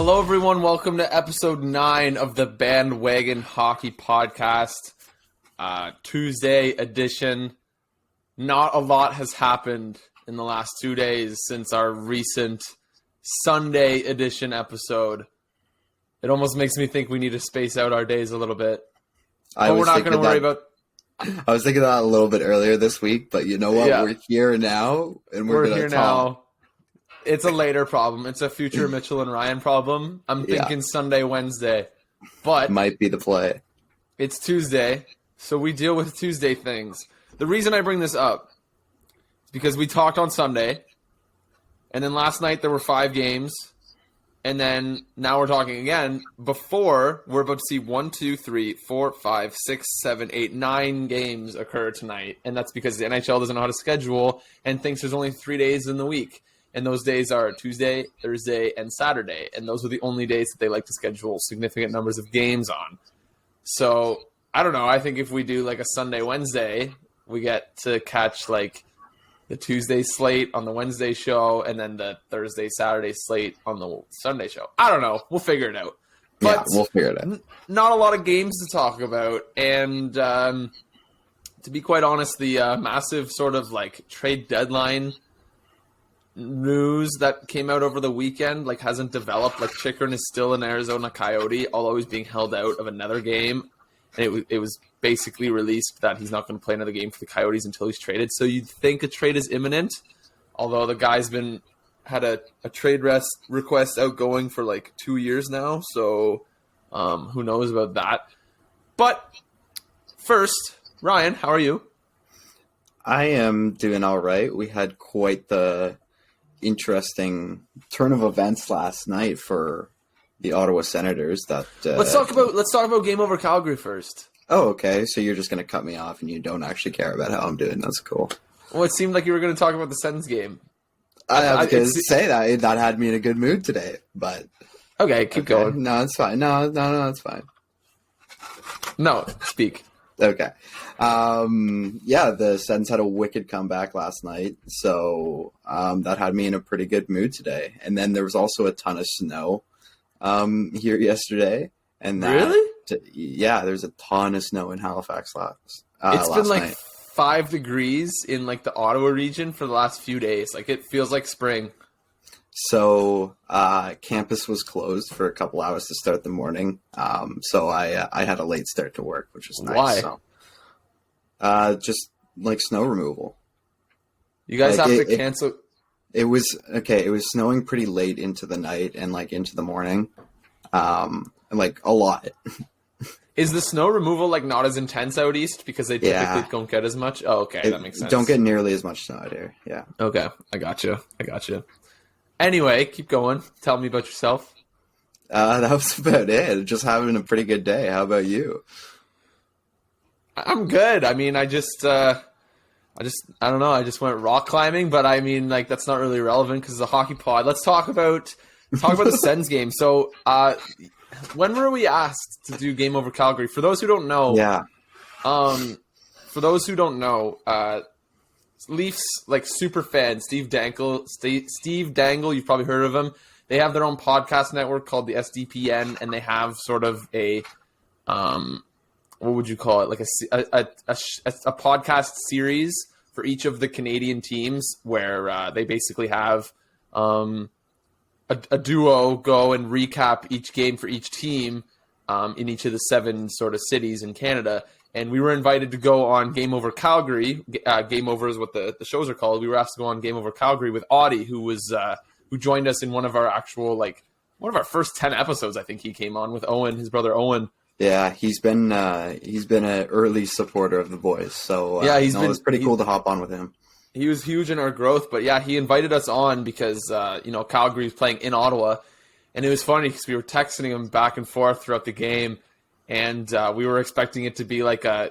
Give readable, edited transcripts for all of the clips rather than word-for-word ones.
Hello, everyone. Welcome to episode 9 of the Bandwagon Hockey Podcast, Tuesday edition. Not a lot has happened in the last 2 days since our recent Sunday edition episode. It almost makes me think we need to space out our days a little bit. But we're not going to worry about... I was thinking that a little bit earlier this week, but you know what? Yeah. We're here now, and we're going to talk. Now. It's a later problem. It's a future Mitchell and Ryan problem. I'm thinking Sunday, Wednesday. But might be the play. It's Tuesday, so we deal with Tuesday things. The reason I bring this up is because we talked on Sunday, and then last night there were 5 games, and then now we're talking again. Before, we're about to see 1, 2, 3, 4, 5, 6, 7, 8, 9 games occur tonight, and that's because the NHL doesn't know how to schedule and thinks there's only 3 days in the week. And those days are Tuesday, Thursday, and Saturday. And those are the only days that they like to schedule significant numbers of games on. So, I don't know. I think if we do like a Sunday, Wednesday, we get to catch like the Tuesday slate on the Wednesday show and then the Thursday, Saturday slate on the Sunday show. I don't know. We'll figure it out. But yeah, we'll figure it out. Not a lot of games to talk about. And to be quite honest, the massive sort of like trade deadline news that came out over the weekend like hasn't developed. Like Chikrin is still an Arizona Coyote, although he's being held out of another game, and it was basically released that he's not going to play another game for the Coyotes until he's traded. So you'd think a trade is imminent, although the guy's had a trade request outgoing for like 2 years now, so who knows about that. But first, Ryan, how are you? I am doing all right. We had quite the interesting turn of events last night for the Ottawa Senators. That let's talk about game over Calgary first. Oh, okay. So you're just going to cut me off, and you don't actually care about how I'm doing. That's cool. Well, it seemed like you were going to talk about the Sens game. I was going to say that had me in a good mood today, but okay, keep going. No, it's fine. No, it's fine. No, speak. Okay. The Sens had a wicked comeback last night, so that had me in a pretty good mood today. And then there was also a ton of snow here yesterday. And really? There's a ton of snow in Halifax last It's been like night. 5 degrees in like the Ottawa region for the last few days. Like it feels like spring. So campus was closed for a couple hours to start the morning. So I had a late start to work, which was nice. Why? So, just like snow removal. You guys have to cancel. It was okay. It was snowing pretty late into the night and like into the morning, like a lot. Is the snow removal like not as intense out east because they typically don't get as much? Oh, okay, that makes sense. Don't get nearly as much snow out here. Yeah. Okay, I got you. Anyway, keep going. Tell me about yourself. That was about it. Just having a pretty good day. How about you? I'm good. I mean, I don't know. I just went rock climbing, but I mean, like that's not really relevant because it's a hockey pod. Let's talk about the Sens game. So, when were we asked to do game over Calgary? For those who don't know, Leafs like super fan Steve Dangle, you've probably heard of him. They have their own podcast network called the SDPN, and they have sort of a what would you call it? Like a podcast series for each of the Canadian teams, where they basically have a duo go and recap each game for each team in each of the 7 sort of cities in Canada. And we were invited to go on Game Over Calgary. Game Over is what the shows are called. We were asked to go on Game Over Calgary with Audie, who joined us in one of our first 10 episodes. I think he came on with Owen, his brother Owen. Yeah, he's been an early supporter of the boys. So it was pretty cool to hop on with him. He was huge in our growth, but yeah, he invited us on because Calgary was playing in Ottawa, and it was funny because we were texting him back and forth throughout the game. And we were expecting it to be like a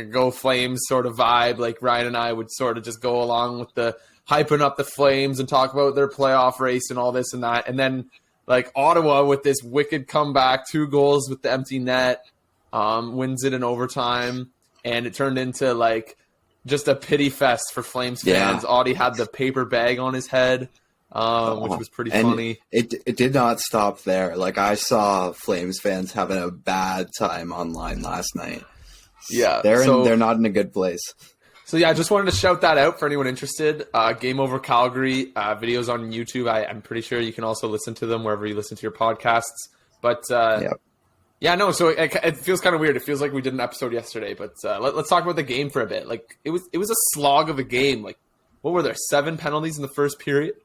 Go Flames sort of vibe. Like Ryan and I would sort of just go along with the hyping up the Flames and talk about their playoff race and all this and that. And then like Ottawa with this wicked comeback, 2 goals with the empty net, wins it in overtime. And it turned into like just a pity fest for Flames fans. Yeah. Audie had the paper bag on his head. which was pretty funny. It did not stop there. Like, I saw Flames fans having a bad time online last night. Yeah, they're not in a good place. So yeah, I just wanted to shout that out for anyone interested. Game Over Calgary videos on YouTube. I'm pretty sure you can also listen to them wherever you listen to your podcasts. But yeah, no. So it feels kind of weird. It feels like we did an episode yesterday. But let's talk about the game for a bit. Like, it was a slog of a game. Like, what were there? 7 penalties in the first period.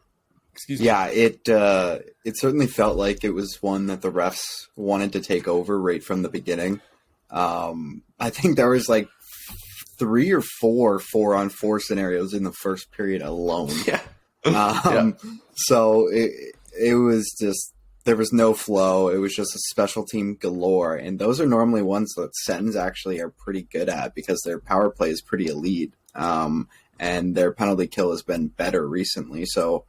Excuse me. Yeah, it certainly felt like it was one that the refs wanted to take over right from the beginning. I think there was like 3 or 4 4-on-4 scenarios in the first period alone. Yeah. So it was just, there was no flow. It was just a special team galore. And those are normally ones that Sens actually are pretty good at because their power play is pretty elite. And their penalty kill has been better recently. So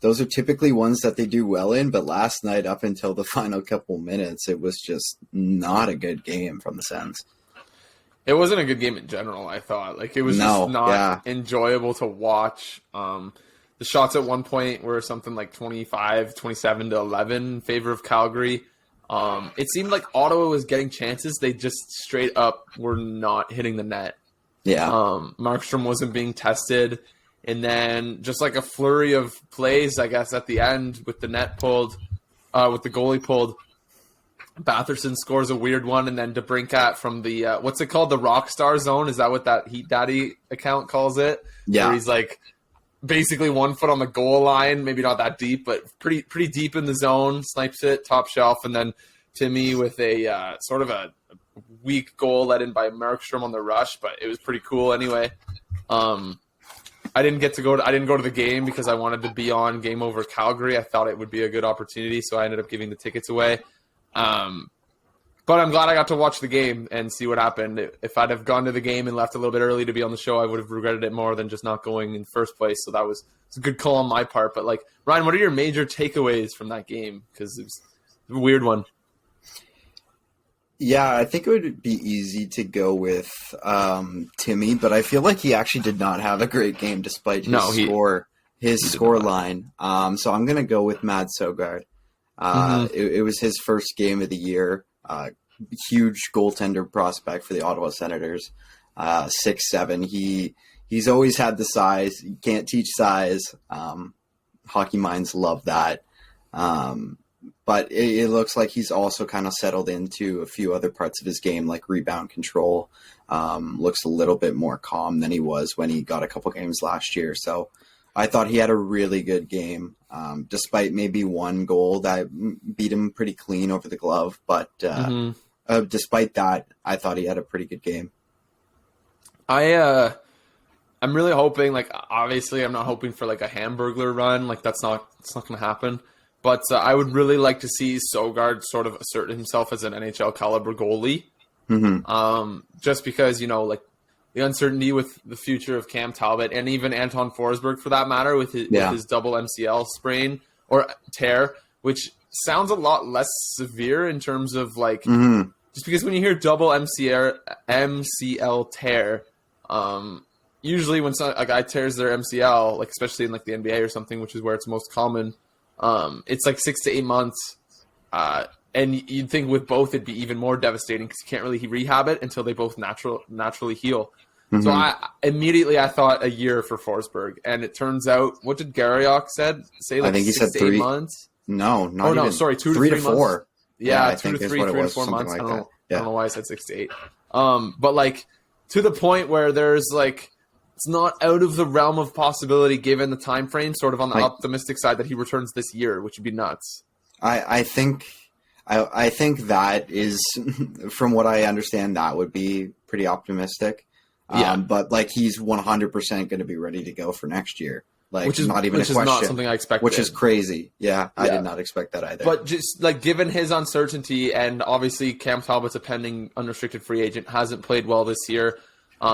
those are typically ones that they do well in. But last night, up until the final couple minutes, it was just not a good game from the Sens. It wasn't a good game in general, I thought. Like, it was just not enjoyable to watch. The shots at one point were something like 27 to 11 in favor of Calgary. It seemed like Ottawa was getting chances. They just straight up were not hitting the net. Yeah. Markstrom wasn't being tested. And then just like a flurry of plays, I guess, at the end with the net pulled, with the goalie pulled. Batherson scores a weird one, and then DeBrincat from the what's it called, the Rockstar Zone? Is that what that Heat Daddy account calls it? Yeah, where he's like basically 1 foot on the goal line, maybe not that deep, but pretty deep in the zone. Snipes it top shelf, and then Timmy with a sort of a weak goal let in by Markstrom on the rush, but it was pretty cool anyway. I didn't go to the game because I wanted to be on Game Over Calgary. I thought it would be a good opportunity, so I ended up giving the tickets away. But I'm glad I got to watch the game and see what happened. If I'd have gone to the game and left a little bit early to be on the show, I would have regretted it more than just not going in the first place. So it's a good call on my part. But like, Ryan, what are your major takeaways from that game? Because it was a weird one. Yeah, I think it would be easy to go with Timmy, but I feel like he actually did not have a great game despite his score line. So I'm going to go with Mad Sogard. It was his first game of the year. Huge goaltender prospect for the Ottawa Senators. 6'7". He's always had the size. You can't teach size. Hockey minds love that. But it looks like he's also kind of settled into a few other parts of his game, like rebound control. Looks a little bit more calm than he was when he got a couple games last year. So I thought he had a really good game, despite maybe one goal that beat him pretty clean over the glove. But despite that, I thought he had a pretty good game. I'm really hoping, like, obviously I'm not hoping for like a Hamburglar run. Like, it's not going to happen. But I would really like to see Sogard sort of assert himself as an NHL caliber goalie. Just because, like, the uncertainty with the future of Cam Talbot and even Anton Forsberg, for that matter, with his double MCL sprain or tear, which sounds a lot less severe in terms of, like, just because when you hear double MCL tear, usually when a guy tears their MCL, like especially in like the NBA or something, which is where it's most common, it's like 6 to 8 months. And you'd think with both it'd be even more devastating because you can't really rehab it until they both naturally heal. So I thought a year for Forsberg, and it turns out, what did Gavrikov say? Like, I think he said 3 months. No, not even. 2 to 3 to 4. Yeah, 2 to 3, 3 to 4 months. Like I don't know why I said 6 to 8. But like, to the point where there's like, it's not out of the realm of possibility given the time frame, sort of on the optimistic side, that he returns this year, which would be nuts. I think that is, from what I understand, that would be pretty optimistic. But like, he's 100% going to be ready to go for next year. Like, which is not even a question. Which is not something I expected. Which is crazy. Yeah, I did not expect that either. But just like, given his uncertainty, and obviously Cam Talbot's a pending unrestricted free agent, hasn't played well this year,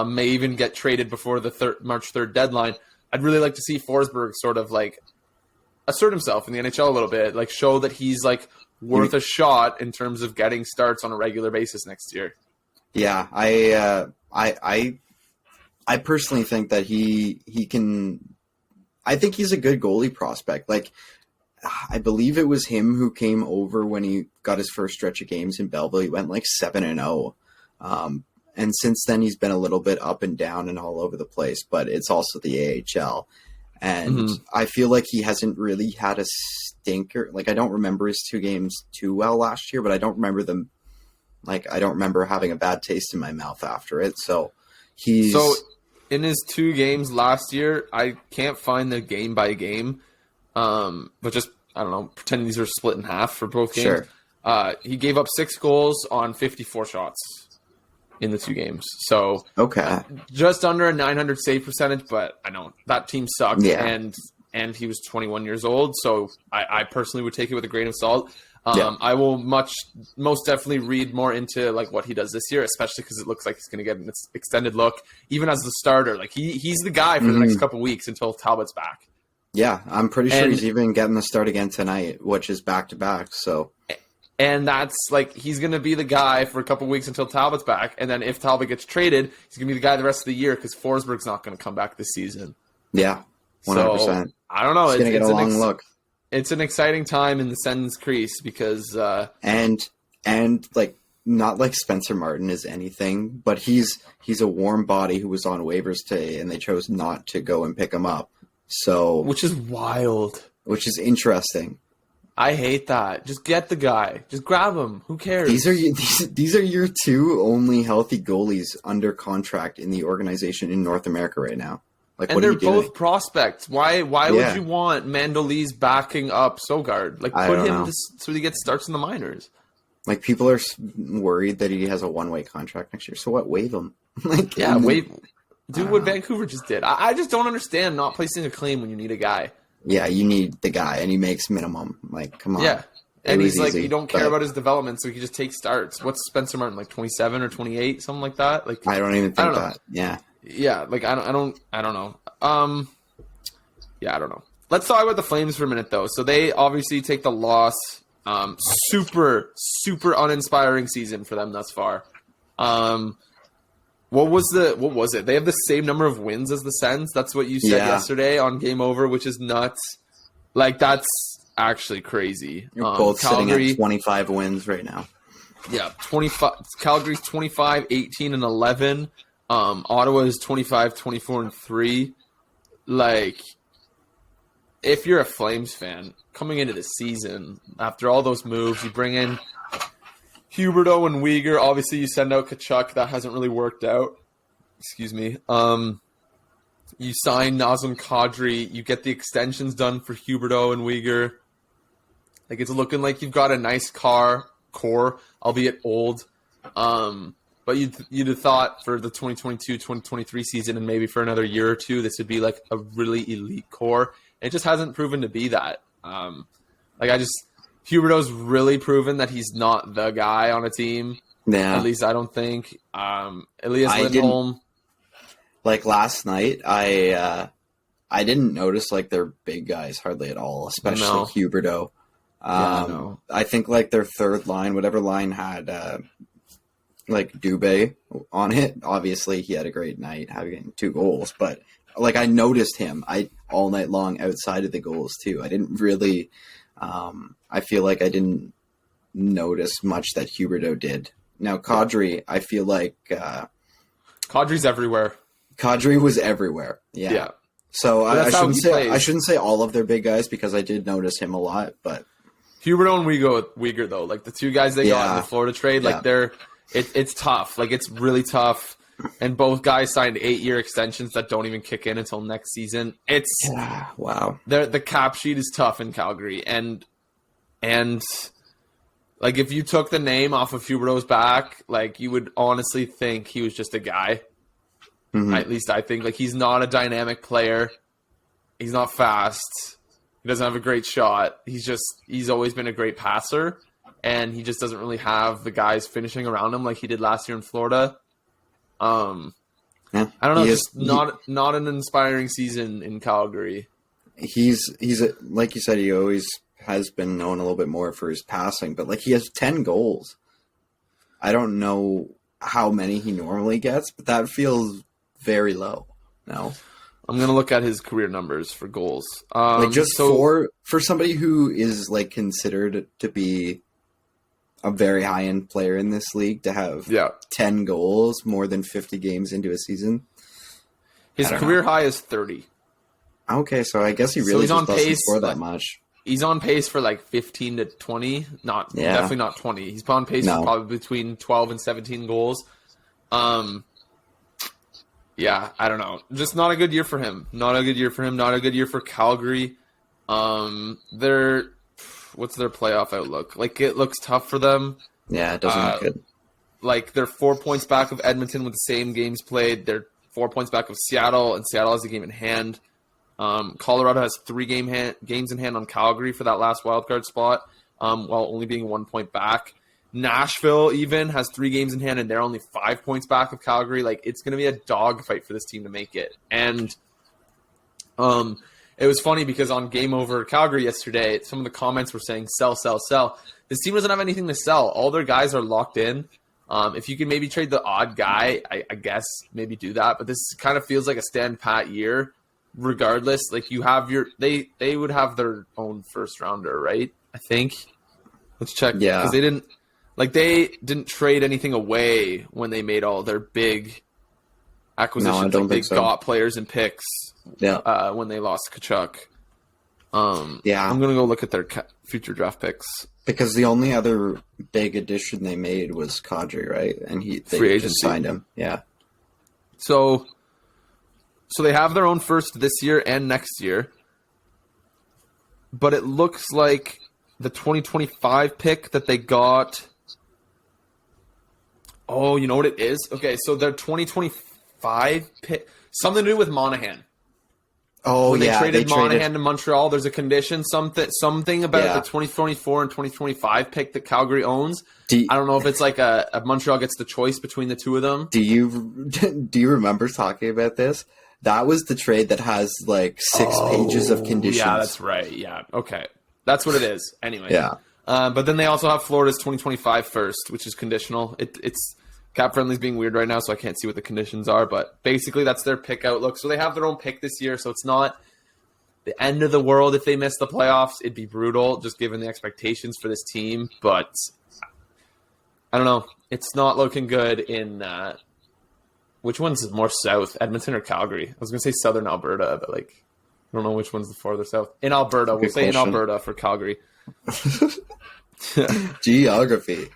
may even get traded before the March 3rd deadline. I'd really like to see Forsberg sort of like assert himself in the NHL a little bit, like show that he's like worth a shot in terms of getting starts on a regular basis next year. Yeah, I personally think that he can I think he's a good goalie prospect. Like, I believe it was him who came over when he got his first stretch of games in Belleville. He went like 7-0. And since then, he's been a little bit up and down and all over the place, but it's also the AHL. And I feel like he hasn't really had a stinker. Like, I don't remember his 2 games too well last year, but I don't remember them. Like, I don't remember having a bad taste in my mouth after it. So in his 2 games last year, I can't find the game by game. But just, I don't know, pretend these are split in half for both games. Sure. He gave up 6 goals on 54 shots in the 2 games. So just under a 900 save percentage, but I know that team sucked. Yeah. And he was 21 years old. So I personally would take it with a grain of salt. I will most definitely read more into like what he does this year, especially because it looks like he's going to get an extended look, even as the starter. Like he's the guy for the next couple weeks until Talbot's back. Yeah, I'm pretty sure he's even getting the start again tonight, which is back-to-back. So, and that's like he's going to be the guy for a couple weeks until Talbot's back, and then if Talbot gets traded, he's going to be the guy the rest of the year because Forsberg's not going to come back this season. Yeah, 100%. So, I don't know. He's going to get a long look. It's an exciting time in the Sens crease because and like not like Spencer Martin is anything, but he's a warm body who was on waivers today, and they chose not to go and pick him up. So, which is wild. Which is interesting. I hate that. Just get the guy. Just grab him. Who cares? These are your 2 only healthy goalies under contract in the organization in North America right now. Like, and what they're are you doing? both prospects. Why would you want Mandolese backing up Sogard? Like, put him so he gets starts in the minors. Like, people are worried that he has a one-way contract next year. So what? Waive him. Like, waive. Do what Vancouver just did. I just don't understand not placing a claim when you need a guy. Yeah, you need the guy, and he makes minimum. Like, come on. Yeah, and he's like, you don't care about his development, so he just take starts. What's Spencer Martin, like 27 or 28, something like that? Like, I don't even think that. Yeah. Yeah, like I don't know. Yeah, I don't know. Let's talk about the Flames for a minute, though. So they obviously take the loss. Super uninspiring season for them thus far. What was it? They have the same number of wins as the Sens. That's what you said yesterday on Game Over, which is nuts. Like, that's actually crazy. You're both Calgary, sitting at 25 wins right now. Yeah, 25. Calgary's 25, 18, and 11. Ottawa is 25, 24, and 3. Like, if you're a Flames fan, coming into the season, after all those moves, you bring in Huberdeau and Uyghur. Obviously, you send out Tkachuk. That hasn't really worked out. Excuse me. You sign Nazem Kadri. You get the extensions done for Huberdeau and Uyghur. Like, it's looking like you've got a nice core, albeit old. But you'd have thought for the 2022-2023 season and maybe for another year or two, this would be like a really elite core. And it just hasn't proven to be that. Huberdeau's really proven that he's not the guy on a team. Yeah. At least I don't think. Elias Lindholm. Like last night, I didn't notice like their big guys hardly at all, especially Huberdeau. I think like their third line, whatever line had like Dubé on it. Obviously, he had a great night, having 2 goals. But like I noticed him, all night long outside of the goals too. I didn't really. I feel like I didn't notice much that Huberdeau did. Now Kadri, I feel like Kadri's everywhere. Kadri was everywhere. Yeah. So I shouldn't say all of their big guys because I did notice him a lot, but Huberdeau and Uyghur though, like the 2 guys they got in the Florida trade, like it's tough. Like it's really tough. And both guys signed 8-year extensions that don't even kick in until next season. It's wow. The cap sheet is tough in Calgary, and like if you took the name off of Huberdeau's back, like you would honestly think he was just a guy. Mm-hmm. At least I think like he's not a dynamic player. He's not fast. He doesn't have a great shot. He's always been a great passer, and he just doesn't really have the guys finishing around him like he did last year in Florida. I don't know. Just not an inspiring season in Calgary. He's like you said, he always has been known a little bit more for his passing, but like he has 10 goals. I don't know how many he normally gets, but that feels very low. No. I'm gonna look at his career numbers for goals. For somebody who is like considered to be a very high end player in this league to have 10 goals more than 50 games into a season. His career high is 30. Okay, so I guess he really just doesn't score that much. He's on pace for like 15 to 20. Definitely not 20. He's on pace for probably between 12 and 17 goals. Yeah, I don't know. Just not a good year for him. Not a good year for Calgary. What's their playoff outlook? Like, it looks tough for them. Yeah, it doesn't look good. Like, they're 4 points back of Edmonton with the same games played. They're 4 points back of Seattle, and Seattle has a game in hand. Colorado has 3 games in hand on Calgary for that last wildcard spot, while only being 1 point back. Nashville even has 3 games in hand, and they're only 5 points back of Calgary. Like, it's going to be a dogfight for this team to make it. And it was funny because on Game Over Calgary yesterday, some of the comments were saying, sell, sell, sell. This team doesn't have anything to sell. All their guys are locked in. If you can maybe trade the odd guy, I guess maybe do that. But this kind of feels like a stand-pat year. Regardless, like you have they would have their own first rounder, right? I think. Let's check. Yeah. Because they didn't trade anything away when they made all their big acquisitions. No, I don't think so. They got players and picks. Yeah. When they lost Kachuk. Yeah. I'm gonna go look at their future draft picks because the only other big addition they made was Kadri, right? And they just signed him. Yeah. So they have their own first this year and next year. But it looks like the 2025 pick that they got. Oh, you know what it is? Okay, so their 2025 pick, something to do with Monahan. Oh, when they traded Monahan to Montreal, there's a condition, something about the 2024 and 2025 pick that Calgary owns. I don't know if it's like a Montreal gets the choice between the two of them. Do you remember talking about this? That was the trade that has like 6 pages of conditions. Yeah, that's right. Yeah, okay. That's what it is. Anyway. Yeah. But then they also have Florida's 2025 first, which is conditional. It's Cap Friendly's being weird right now, so I can't see what the conditions are. But basically, that's their pick outlook. So they have their own pick this year, so it's not the end of the world if they miss the playoffs. It'd be brutal, just given the expectations for this team. But I don't know. It's not looking good in which one's more south, Edmonton or Calgary? I was going to say southern Alberta, but like I don't know which one's the farther south. In Alberta. We'll say in Alberta for Calgary. Geography.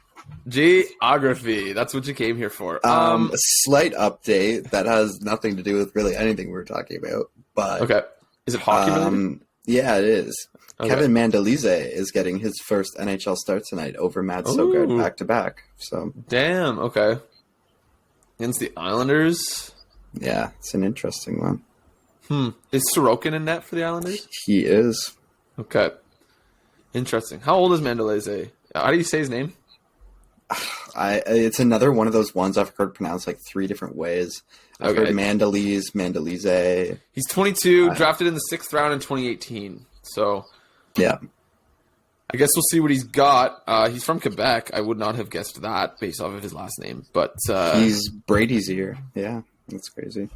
That's what you came here for. A slight update that has nothing to do with really anything we're talking about. But okay, is it hockey related? Yeah, it is. Okay. Kevin Mandolise is getting his first NHL start tonight over Matt Sogard back to back. So damn. Okay. Against the Islanders. Yeah, it's an interesting one. Is Sorokin in net for the Islanders? He is. Okay. Interesting. How old is Mandolise? How do you say his name? It's another one of those ones I've heard pronounced like 3 different ways. I've heard Mandolise. He's 22, drafted in the 6th round in 2018. So, yeah. I guess we'll see what he's got. He's from Quebec. I would not have guessed that based off of his last name. But he's Brady's ear. Yeah, that's crazy.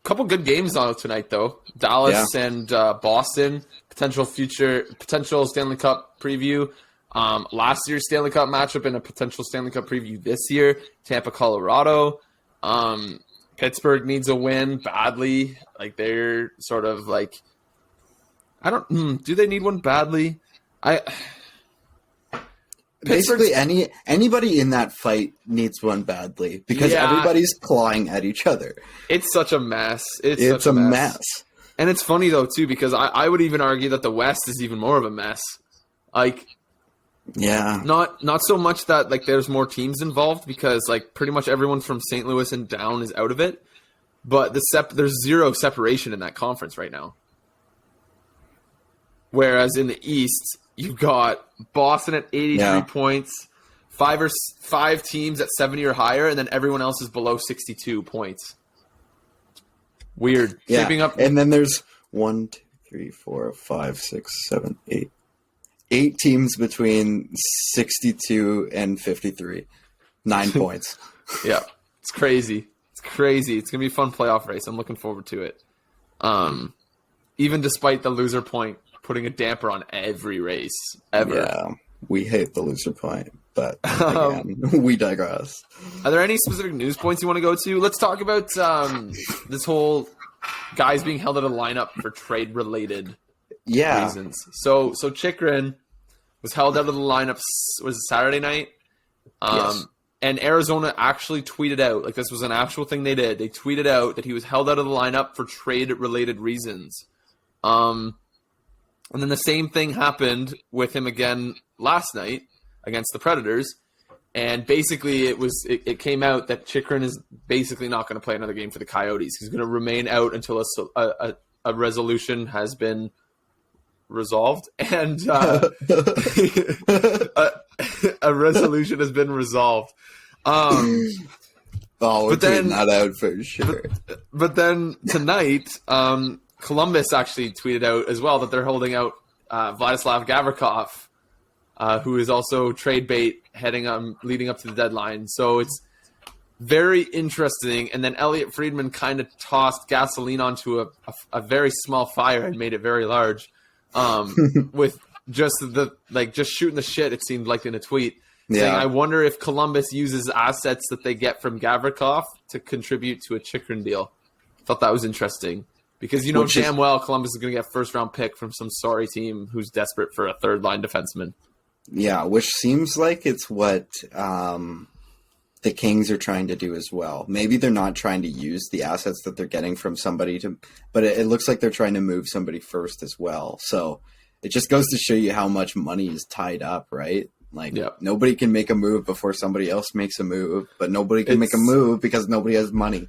Couple good games on tonight, though. Dallas and Boston. Potential Stanley Cup preview. Last year's Stanley Cup matchup and a potential Stanley Cup preview this year. Tampa, Colorado. Pittsburgh needs a win badly. Like they're sort of like, do they need one badly? Basically, anybody in that fight needs one badly because everybody's clawing at each other. It's such a mess. It's a mess. And it's funny, though, too, because I would even argue that the West is even more of a mess. Like, yeah. Not so much that, like, there's more teams involved because, like, pretty much everyone from St. Louis and down is out of it. But there's zero separation in that conference right now. Whereas in the East, you've got Boston at 83 points, five teams at 70 or higher, and then everyone else is below 62 points. Weird. Yeah. Shaping up. And then there's 1, 2, 3, 4, 5, 6, 7, 8. 8 teams between 62 and 53. 9 points. Yeah. It's crazy. It's crazy. It's gonna be a fun playoff race. I'm looking forward to it. Even despite the loser point putting a damper on every race ever. Yeah, we hate the loser point, but again, we digress. Are there any specific news points you want to go to? Let's talk about this whole guys being held out of the lineup for trade-related reasons. So Chychrun was held out of the lineup, was it Saturday night? Yes. And Arizona actually tweeted out, like this was an actual thing they did. They tweeted out that he was held out of the lineup for trade-related reasons. And then the same thing happened with him again last night against the Predators. And basically it came out that Chychrun is basically not going to play another game for the Coyotes. He's going to remain out until a resolution has been resolved. And a resolution has been resolved. We're taking that out for sure. But then tonight, Columbus actually tweeted out as well that they're holding out Vladislav Gavrikov, who is also trade bait leading up to the deadline. So it's very interesting. And then Elliot Friedman kind of tossed gasoline onto a very small fire and made it very large, with just shooting the shit. It seemed like in a tweet. Saying, I wonder if Columbus uses assets that they get from Gavrikov to contribute to a Chychrun deal. Thought that was interesting because damn well Columbus is going to get a first-round pick from some sorry team who's desperate for a third-line defenseman. Yeah, which seems like it's what the Kings are trying to do as well. Maybe they're not trying to use the assets that they're getting from somebody but it looks like they're trying to move somebody first as well. So it just goes to show you how much money is tied up, right? Nobody can make a move before somebody else makes a move, but nobody can make a move because nobody has money.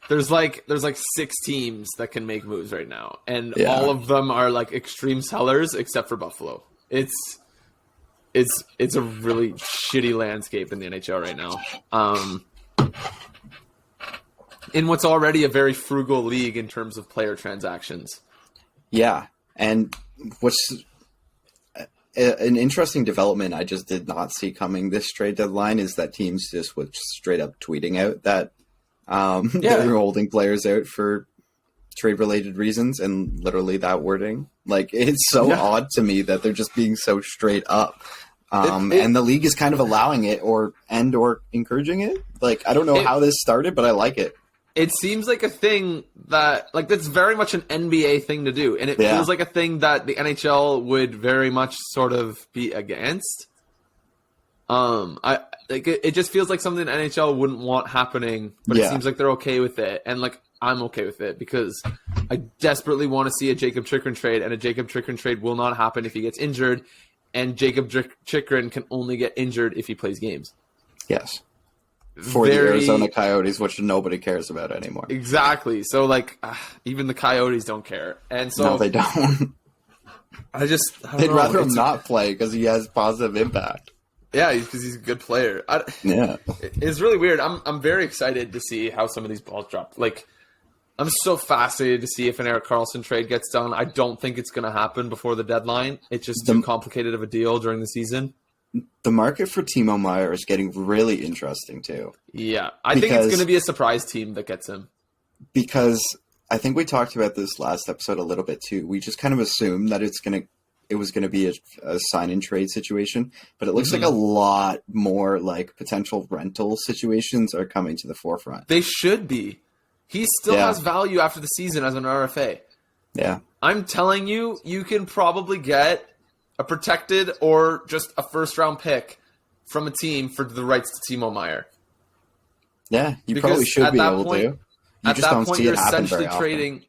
There's like 6 teams that can make moves right now, and all of them are like extreme sellers except for Buffalo. It's a really shitty landscape in the NHL right now. In what's already a very frugal league in terms of player transactions. Yeah, and what's an interesting development I just did not see coming this trade deadline is that teams just were straight up tweeting out that they're holding players out for trade-related reasons, and literally that wording. Like, it's so odd to me that they're just being so straight up. And the league is kind of allowing it or encouraging it. Like, I don't know how this started, but I like it. It seems like a thing that's very much an NBA thing to do. And it feels like a thing that the NHL would very much sort of be against. It just feels like something the NHL wouldn't want happening, but it seems like they're okay with it. And I'm okay with it because I desperately want to see a Jacob Chychrun trade, and a Jacob Chychrun trade will not happen if he gets injured. And Jacob Chychrun can only get injured if he plays games. Yes. For the Arizona Coyotes, which nobody cares about anymore. Exactly. So, even the Coyotes don't care. And so no, they don't. They'd rather him not play because he has positive impact. Yeah, because he's a good player. It's really weird. I'm very excited to see how some of these balls drop. I'm so fascinated to see if an Erik Karlsson trade gets done. I don't think it's going to happen before the deadline. It's just too complicated of a deal during the season. The market for Timo Meier is getting really interesting, too. Yeah, I think it's going to be a surprise team that gets him. Because I think we talked about this last episode a little bit, too. We just kind of assumed that it was going to be a sign-and-trade situation. But it looks like a lot more potential rental situations are coming to the forefront. They should be. He still has value after the season as an RFA. Yeah. I'm telling you, you can probably get a protected or just a first-round pick from a team for the rights to Timo Meier. Yeah, you probably should be able to. You just don't see it happen very often.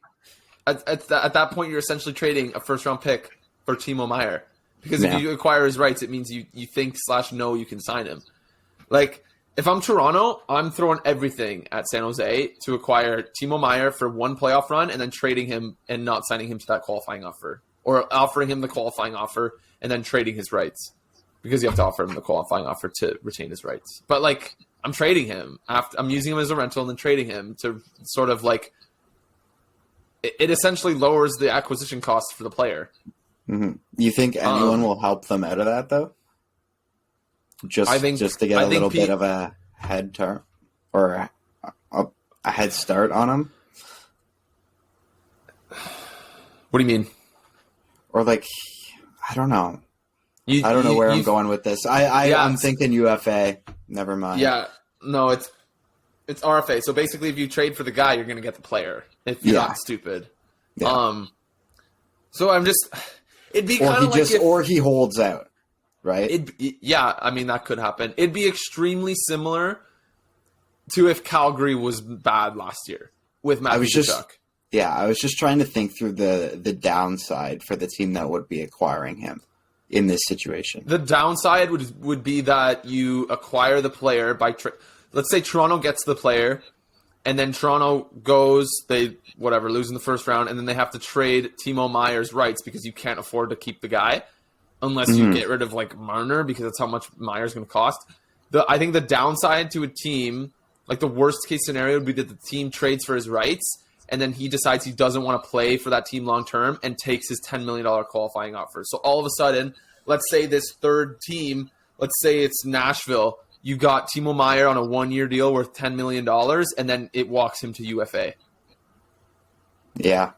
At that point, you're essentially trading a first-round pick for Timo Meier. Because if you acquire his rights, it means you think/know you can sign him. If I'm Toronto, I'm throwing everything at San Jose to acquire Timo Meier for one playoff run and then trading him and not signing him to that qualifying offer. Or offering him the qualifying offer and then trading his rights. Because you have to offer him the qualifying offer to retain his rights. But, I'm trading him. I'm using him as a rental and then trading him to sort of, it essentially lowers the acquisition cost for the player. Mm-hmm. You think anyone will help them out of that, though? Just to get a little bit of a head turn or a head start on him? What do you mean? Or like, I don't know. I don't know where I'm going with this. I'm thinking UFA. Never mind. Yeah, no, it's RFA. So basically, if you trade for the guy, you're going to get the player. If you're not stupid. Yeah. So I'm just. It'd be kind of like or he holds out, right? I mean that could happen. It'd be extremely similar to if Calgary was bad last year with Matthew Tkachuk. Yeah, I was just trying to think through the downside for the team that would be acquiring him in this situation. The downside would be that you acquire the player by let's say Toronto gets the player, and then Toronto goes, lose in the first round, and then they have to trade Timo Meier's rights because you can't afford to keep the guy unless you get rid of like Marner because that's how much Meier's going to cost. I think the downside to a team, like the worst case scenario would be that the team trades for his rights and then he decides he doesn't want to play for that team long term and takes his $10 million qualifying offer. So all of a sudden, let's say this third team, let's say it's Nashville, you got Timo Meier on a 1-year deal worth $10 million, and then it walks him to UFA. Yeah.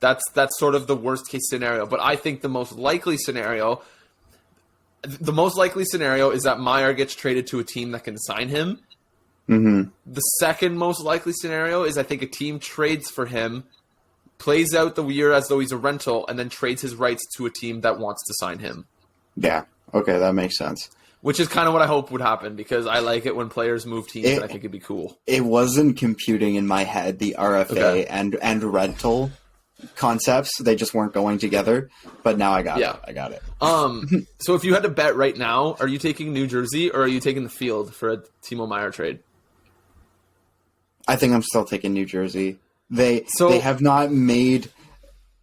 That's sort of the worst case scenario. But I think the most likely scenario is that Meier gets traded to a team that can sign him. Mm-hmm. The second most likely scenario is I think a team trades for him, plays out the year as though he's a rental, and then trades his rights to a team that wants to sign him. Yeah. Okay, that makes sense. Which is kind of what I hope would happen because I like it when players move teams and I think it'd be cool. It wasn't computing in my head, the RFA and rental concepts. They just weren't going together. But now I got it. I got it. So if you had to bet right now, are you taking New Jersey or are you taking the field for a Timo Meier trade? I think I'm still taking New Jersey. They have not made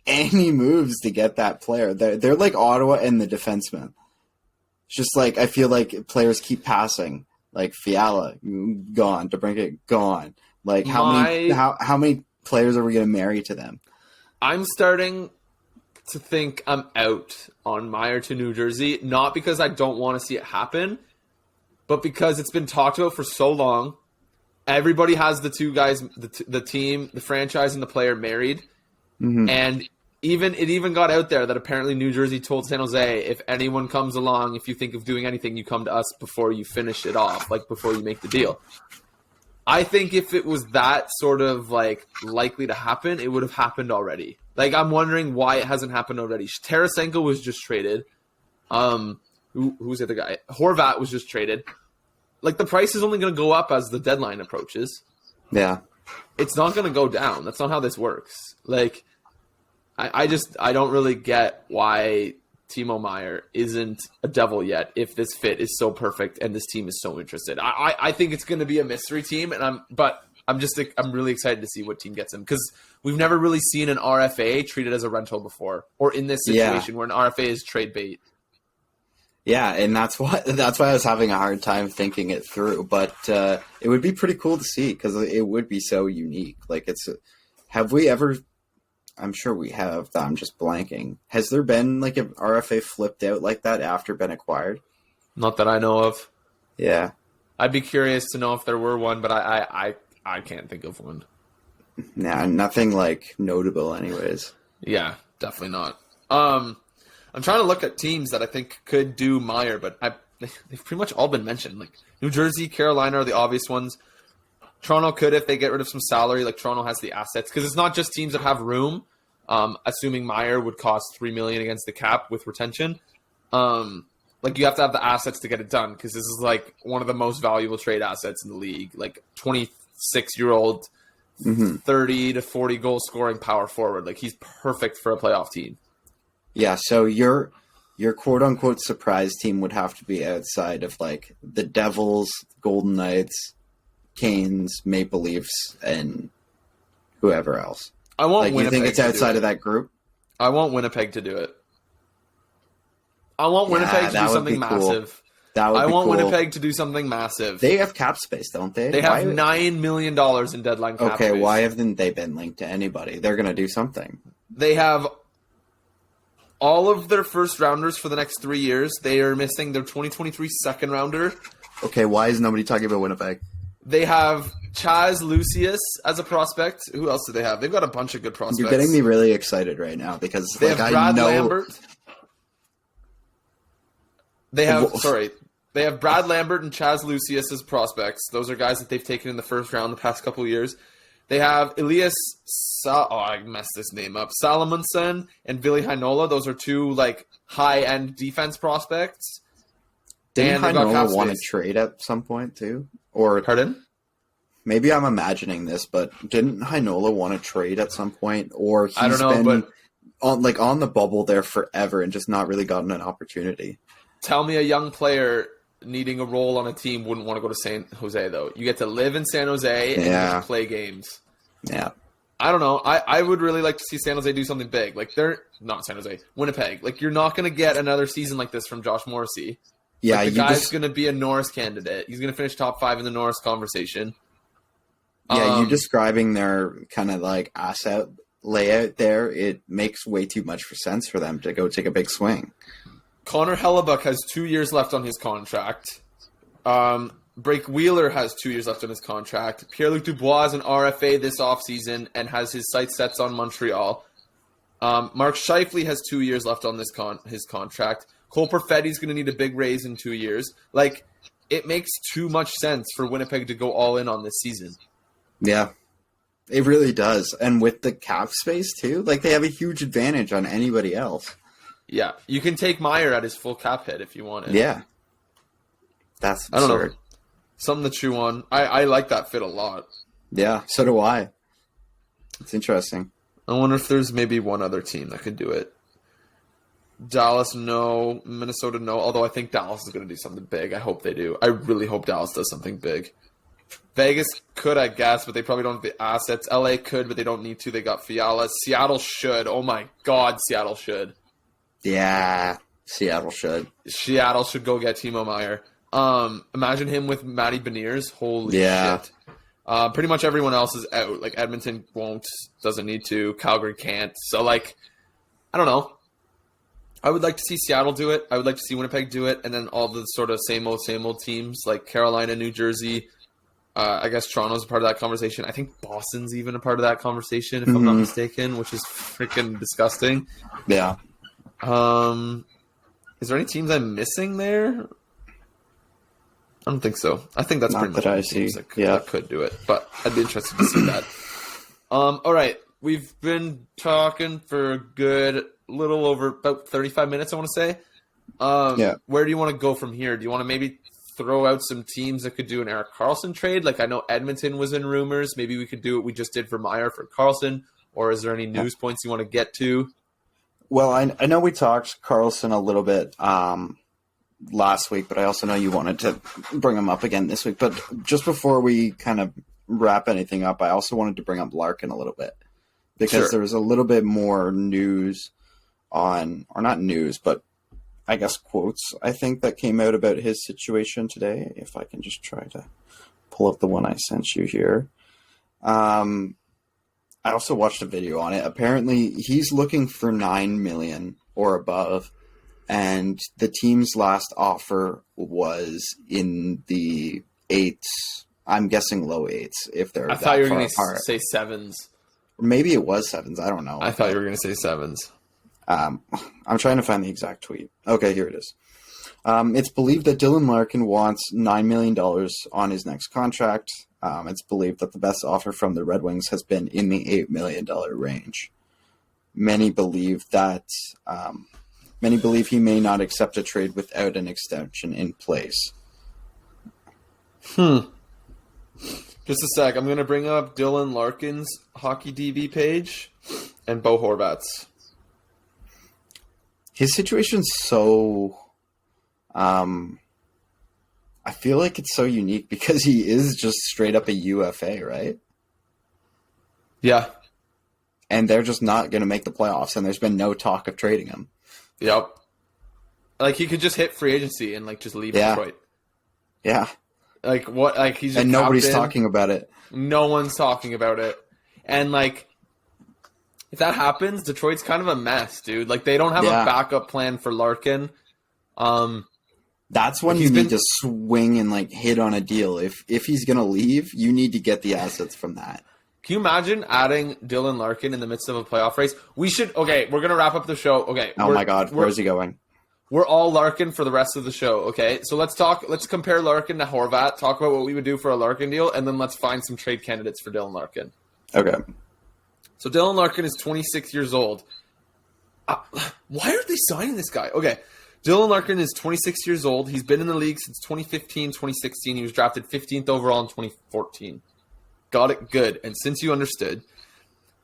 any moves to get that player. They're like Ottawa and the defenseman. It's just like I feel like players keep passing. Like Fiala, gone. DeBrincat, gone. Like how many players are we going to marry to them? I'm starting to think I'm out on Meier to New Jersey, not because I don't want to see it happen, but because it's been talked about for so long. Everybody has the two guys, the team, the franchise, and the player married. Mm-hmm. And it even got out there that apparently New Jersey told San Jose, if anyone comes along, if you think of doing anything, you come to us before you finish it off, like before you make the deal. I think if it was that sort of like likely to happen, it would have happened already. Like I'm wondering why it hasn't happened already. Tarasenko was just traded. Who's the other guy? Horvat was just traded. Like, the price is only going to go up as the deadline approaches. Yeah. It's not going to go down. That's not how this works. Like, I don't really get why Timo Meier isn't a Devil yet if this fit is so perfect and this team is so interested. I think it's going to be a mystery team, I'm really excited to see what team gets him because we've never really seen an RFA treated as a rental before or in this situation where an RFA is trade bait. Yeah, and that's why I was having a hard time thinking it through. But it would be pretty cool to see because it would be so unique. Like have we ever? I'm sure we have. I'm just blanking. Has there been like an RFA flipped out like that after been acquired? Not that I know of. Yeah, I'd be curious to know if there were one, but I can't think of one. Nah, nothing like notable, anyways. Yeah, definitely not. I'm trying to look at teams that I think could do Meier, but they've pretty much all been mentioned. Like New Jersey, Carolina are the obvious ones. Toronto could if they get rid of some salary. Like Toronto has the assets because it's not just teams that have room. Assuming Meier would cost $3 million against the cap with retention. Like you have to have the assets to get it done because this is like one of the most valuable trade assets in the league. Like 26-year-old, 30 to 40 goal scoring power forward. Like he's perfect for a playoff team. Yeah, so your quote-unquote surprise team would have to be outside of, like, the Devils, Golden Knights, Canes, Maple Leafs, and whoever else. I want Winnipeg. You think it's outside of that group? I want Winnipeg to do it. I want Winnipeg to do something massive. That would be cool. I want Winnipeg to do something massive. They have cap space, don't they? They have $9 million in deadline cap space. Okay, why haven't they been linked to anybody? They're going to do something. They have all of their first rounders for the next 3 years. They are missing their 2023 second rounder. Okay, why is nobody talking about Winnipeg? They have Chaz Lucius as a prospect. Who else do they have? They've got a bunch of good prospects. You're getting me really excited right now because they have Brad Lambert. They have Brad Lambert and Chaz Lucius as prospects. Those are guys that they've taken in the first round the past couple of years. They have Elias I messed this name up. Salomonson and Ville Heinola. Those are two like high-end defense prospects. Didn't Heinola want to trade at some point too? Or pardon? Maybe I'm imagining this, but didn't Heinola want to trade at some point? Or he's I don't know, been but on the bubble there forever and just not really gotten an opportunity. Tell me a young player needing a role on a team wouldn't want to go to San Jose, though. You get to live in San Jose and just play games. Yeah. I don't know. I would really like to see San Jose do something big. Like, they're not San Jose, Winnipeg. Like, you're not going to get another season like this from Josh Morrissey. Yeah, like, the guy's going to be a Norris candidate. He's going to finish top 5 in the Norris conversation. Yeah, you describing their kind of like asset layout there, it makes way too much sense for them to go take a big swing. Connor Hellebuck has 2 years left on his contract. Blake Wheeler has 2 years left on his contract. Pierre-Luc Dubois is an RFA this offseason and has his sights set on Montreal. Mark Scheifele has 2 years left on his contract. Cole Perfetti's going to need a big raise in 2 years. Like, it makes too much sense for Winnipeg to go all in on this season. Yeah, it really does. And with the cap space, too, like, they have a huge advantage on anybody else. Yeah, you can take Meier at his full cap hit if you wanted. Yeah. That's absurd. I don't know. Something to chew on. I like that fit a lot. Yeah, so do I. It's interesting. I wonder if there's maybe one other team that could do it. Dallas, no. Minnesota, no. Although I think Dallas is going to do something big. I hope they do. I really hope Dallas does something big. Vegas could, I guess, but they probably don't have the assets. LA could, but they don't need to. They got Fiala. Seattle should. Oh, my God, Seattle should. Yeah, Seattle should. Seattle should go get Timo Meier. Imagine him with Matty Beniers. Holy shit. Pretty much everyone else is out. Like, Edmonton won't, doesn't need to. Calgary can't. So, like, I don't know. I would like to see Seattle do it. I would like to see Winnipeg do it. And then all the sort of same old teams like Carolina, New Jersey. I guess Toronto's a part of that conversation. I think Boston's even a part of that conversation, if I'm not mistaken, which is freaking disgusting. Yeah. Is there any teams I'm missing there? I don't think so. I think that's not pretty much that all I the teams see. that could do it. But I'd be interested to see that. All right. We've been talking for a good little over about 35 minutes, I want to say. Where do you want to go from here? Do you want to maybe throw out some teams that could do an Erik Karlsson trade? Like, I know Edmonton was in rumors. Maybe we could do what we just did for Meier for Karlsson. Or is there any news points you want to get to? Well, I know we talked Karlsson a little bit last week, but I also know you wanted to bring him up again this week. But just before we kind of wrap anything up, I also wanted to bring up Larkin a little bit. Because there was a little bit more news or not news, but I guess quotes, I think, that came out about his situation today. If I can just try to pull up the one I sent you here. I also watched a video on it. Apparently, he's looking for $9 million or above, and the team's last offer was in the 8s. I'm guessing low 8s if they're. I thought you were going to say 7s. Maybe it was 7s. I don't know. I thought you were going to say 7s. I'm trying to find the exact tweet. Okay, here it is. It's believed that Dylan Larkin wants $9 million on his next contract. It's believed that the best offer from the Red Wings has been in the $8 million range. Many believe he may not accept a trade without an extension in place. Just a sec. I'm going to bring up Dylan Larkin's Hockey DB page and Bo Horvat's. His situation's so... I feel like it's so unique because he is just straight up a UFA, right? Yeah. And they're just not going to make the playoffs, and there's been no talk of trading him. Yep. Like, he could just hit free agency and, like, just leave Detroit. Yeah. Like, what? Like, he's and nobody's talking about it. No one's talking about it. And, like, if that happens, Detroit's kind of a mess, dude. Like, they don't have a backup plan for Larkin. That's when you need to swing and like hit on a deal. If he's gonna leave, you need to get the assets from that. Can you imagine adding Dylan Larkin in the midst of a playoff race? We should. Okay, we're gonna wrap up the show. Okay. Oh my God, where's he going? We're all Larkin for the rest of the show. Okay, so let's talk. Let's compare Larkin to Horvat. Talk about what we would do for a Larkin deal, and then let's find some trade candidates for Dylan Larkin. Okay. So Dylan Larkin is 26 years old. Why aren't they signing this guy? Okay. Dylan Larkin is 26 years old. He's been in the league since 2015, 2016. He was drafted 15th overall in 2014. Got it good. And since you understood,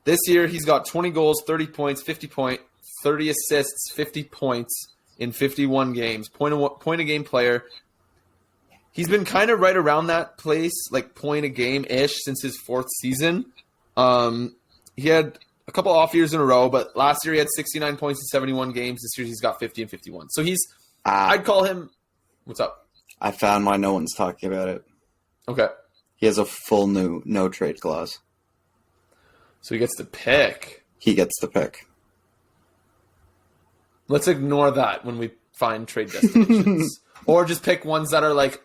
this year he's got 20 goals, 30 points, 30 assists, 50 points in 51 games. Point a game player. He's been kind of right around that place, like point a game-ish since his fourth season. He had a couple off years in a row, but last year he had 69 points in 71 games. This year he's got 50 and 51. So I'd call him. What's up? I found why no one's talking about it. Okay. He has a full no trade clause. So he gets to pick. He gets to pick. Let's ignore that when we find trade destinations. Or just pick ones that are like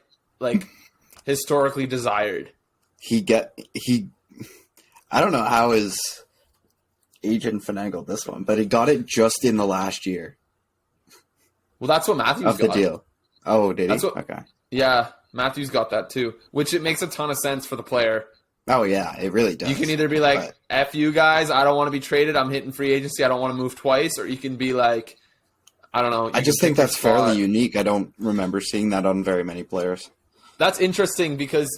historically desired. I don't know how his agent finagled this one, but he got it just in the last year. Well, that's what Matthews got. Of the deal. Oh, did he? Okay. Yeah, Matthews got that too, which it makes a ton of sense for the player. Oh, yeah, it really does. You can either be like, F you guys, I don't want to be traded, I'm hitting free agency, I don't want to move twice, or you can be like, I don't know. I just think that's fairly unique. I don't remember seeing that on very many players. That's interesting because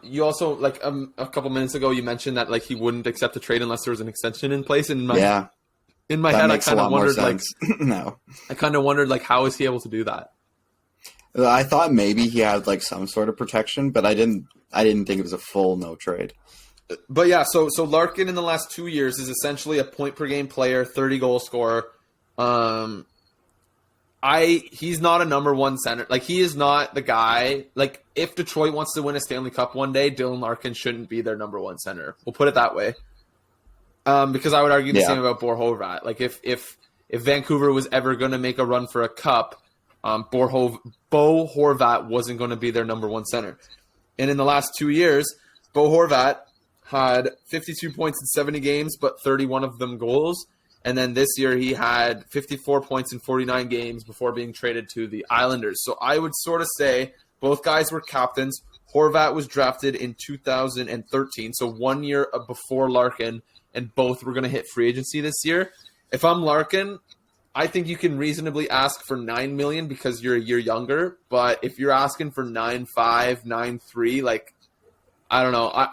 you also, like a couple minutes ago, you mentioned that like he wouldn't accept a trade unless there was an extension in place. In my head, I kind of wondered like, no, I kind of wondered like, how is he able to do that? I thought maybe he had like some sort of protection, but I didn't think it was a full no trade. But yeah, so Larkin in the last 2 years is essentially a point per game player, 30 goal scorer. He's not a number one center. Like, he is not the guy. Like, if Detroit wants to win a Stanley Cup one day, Dylan Larkin shouldn't be their number one center. We'll put it that way. Because I would argue the same about Bo Horvat. Like, if Vancouver was ever going to make a run for a cup, Bo Horvat wasn't going to be their number one center. And in the last 2 years, Bo Horvat had 52 points in 70 games, but 31 of them goals. And then this year he had 54 points in 49 games before being traded to the Islanders. So I would sort of say both guys were captains. Horvat was drafted in 2013, so 1 year before Larkin, and both were going to hit free agency this year. If I'm Larkin, I think you can reasonably ask for $9 million because you're a year younger. But if you're asking for 9.5, 9.3, like, I don't know.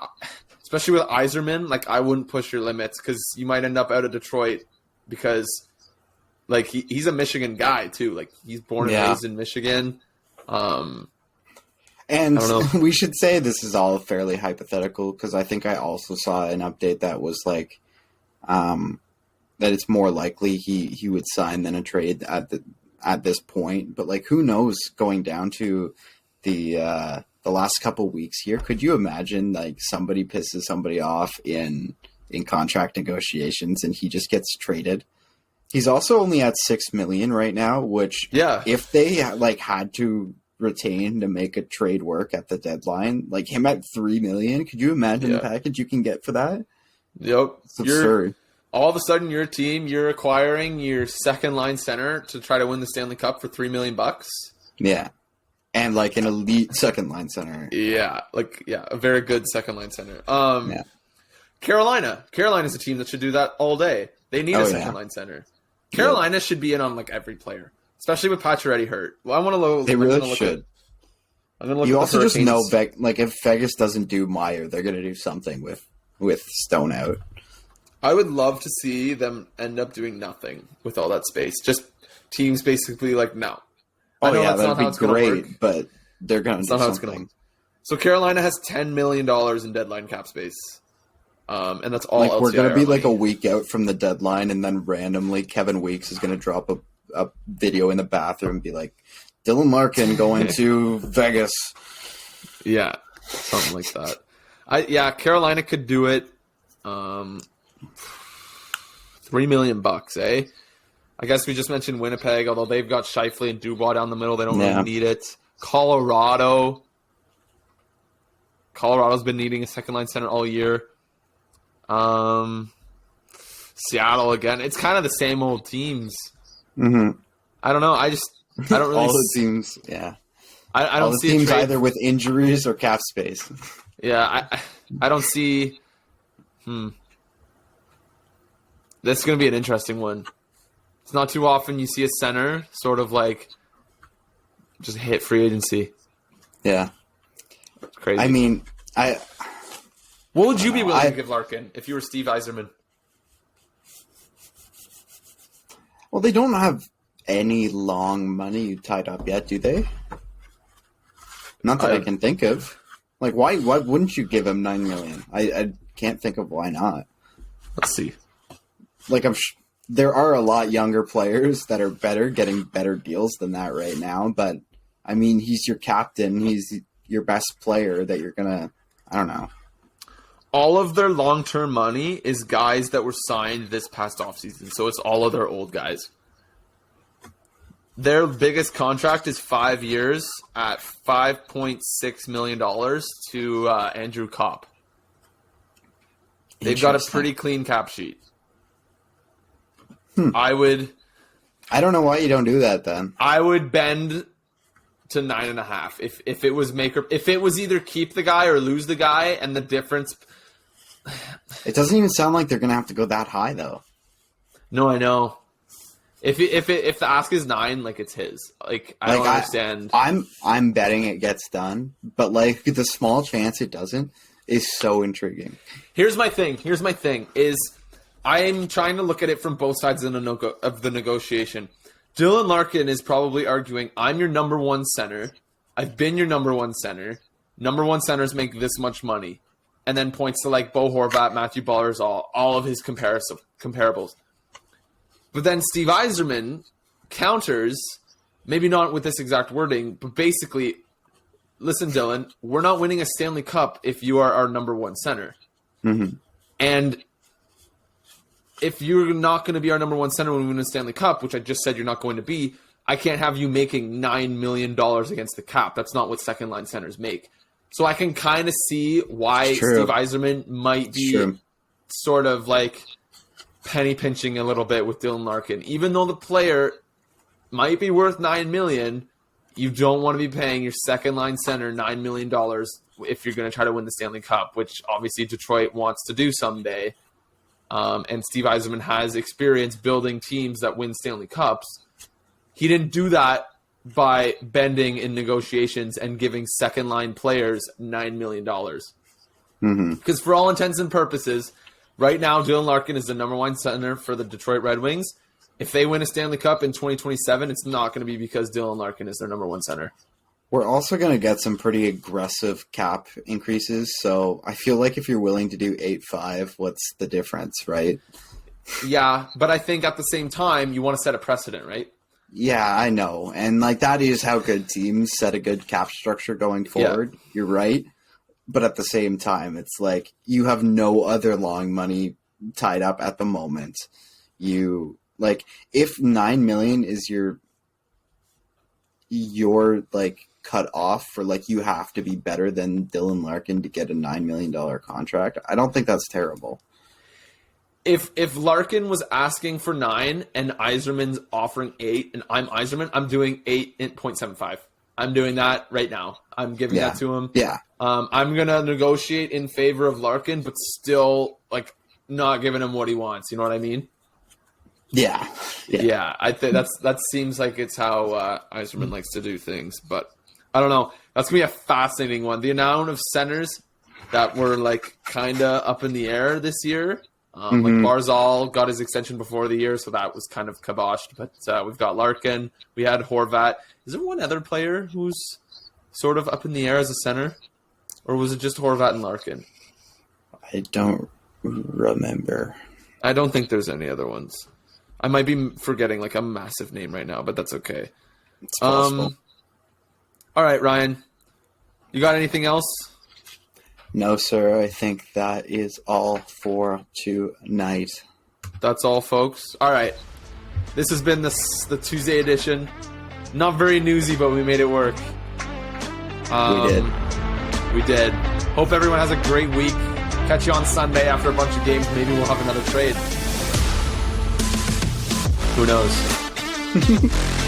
Especially with Yzerman, like, I wouldn't push your limits because you might end up out of Detroit. Because, like, he's a Michigan guy, too. Like, he's born and raised in Michigan. And we should say this is all fairly hypothetical because I think I also saw an update that was, like, that it's more likely he would sign than a trade at this point. But, like, who knows going down to the last couple weeks here? Could you imagine, like, somebody pisses somebody off in contract negotiations and he just gets traded? He's also only at $6 million right now, which if they like had to retain to make a trade work at the deadline, like him at $3 million, could you imagine the package you can get for that? Yep. It's absurd. All of a sudden your team, you're acquiring your second line center to try to win the Stanley Cup for $3 million. Yeah. And like an elite second line center. Yeah. A very good second line center. Carolina's a team that should do that all day. They need a second-line center. Carolina should be in on, like, every player, especially with Pacioretty hurt. Well, I want to look. They really should. I'm gonna look. You also just know, like, if Vegas doesn't do Meier, they're going to do something with Stone out. I would love to see them end up doing nothing with all that space. Just teams basically like, no. Oh, yeah, that'd be great, but they're going to do something. So Carolina has $10 million in deadline cap space. And that's all. Like, we're going to be like a week out from the deadline, and then randomly Kevin Weeks is going to drop a video in the bathroom and be like, Dylan Larkin going to Vegas. Yeah, something like that. Carolina could do it. $3 million, eh? I guess we just mentioned Winnipeg, although they've got Scheifele and Dubois down the middle. They don't really need it. Colorado's been needing a second-line center all year. Seattle again. It's kind of the same old teams. Mm-hmm. I don't know. I don't really. All the teams, yeah. I don't see teams either with injuries or cap space. Yeah, I don't see. This is going to be an interesting one. It's not too often you see a center sort of like just hit free agency. Yeah. It's crazy. I mean, what would you be willing to give Larkin if you were Steve Yzerman? Well, they don't have any long money tied up yet, do they? Not that I can think of. Like, why wouldn't you give him $9 million? I can't think of why not. Let's see. Like, there are a lot younger players that are getting better deals than that right now. But, I mean, he's your captain. He's your best player that you're going to, I don't know. All of their long-term money is guys that were signed this past offseason. So it's all of their old guys. Their biggest contract is 5 years at $5.6 million to Andrew Kopp. They've got a pretty clean cap sheet. I don't know why you don't do that then. I would bend to 9.5 if it was if it was either keep the guy or lose the guy, and the difference. It doesn't even sound like they're gonna have to go that high though. No, I know. If the ask is 9, like it's his. Like I don't understand. I'm betting it gets done, but like the small chance it doesn't is so intriguing. Here's my thing. Is I'm trying to look at it from both sides of the negotiation. Dylan Larkin is probably arguing, I'm your number one center. I've been your number one center. Number one centers make this much money. And then points to like Bo Horvat, Matthew Barzal, all of his comparables. But then Steve Yzerman counters, maybe not with this exact wording, but basically, listen, Dylan, we're not winning a Stanley Cup if you are our number one center. Mm-hmm. And if you're not going to be our number one center when we win a Stanley Cup, which I just said you're not going to be, I can't have you making $9 million against the cap. That's not what second-line centers make. So I can kind of see why Steve Yzerman might be sort of like penny pinching a little bit with Dylan Larkin. Even though the player might be worth $9 million, you don't want to be paying your second-line center $9 million if you're going to try to win the Stanley Cup, which obviously Detroit wants to do someday. And Steve Yzerman has experience building teams that win Stanley Cups. He didn't do that by bending in negotiations and giving second-line players $9 million. Because for all intents and purposes, right now Dylan Larkin is the number one center for the Detroit Red Wings. If they win a Stanley Cup in 2027, it's not going to be because Dylan Larkin is their number one center. We're also going to get some pretty aggressive cap increases, so I feel like if you're willing to do 8.5, what's the difference, right? Yeah, but I think at the same time, you want to set a precedent, right? Yeah, I know. And like that is how good teams set a good cap structure going forward. Yeah. You're right. But at the same time, it's like you have no other long money tied up at the moment. You like if $9 million is your like cut off for like you have to be better than Dylan Larkin to get a $9 million contract. I don't think that's terrible. If Larkin was asking for 9 and Yzerman's offering 8 and I'm Yzerman, I'm doing 8.75. I'm doing that right now. I'm giving that to him. Yeah. I'm gonna negotiate in favor of Larkin, but still like not giving him what he wants. You know what I mean? Yeah. Yeah. I think that seems like it's how Yzerman likes to do things, but I don't know. That's gonna be a fascinating one. The amount of centers that were like kind of up in the air this year. Like Barzal got his extension before the year, so that was kind of kiboshed. But we've got Larkin. We had Horvat. Is there one other player who's sort of up in the air as a center? Or was it just Horvat and Larkin? I don't remember. I don't think there's any other ones. I might be forgetting like a massive name right now, but that's okay. It's possible. All right, Ryan. You got anything else? No, sir. I think that is all for tonight. That's all, folks. All right. This has been the Tuesday edition. Not very newsy, but we made it work. We did. Hope everyone has a great week. Catch you on Sunday after a bunch of games. Maybe we'll have another trade. Who knows?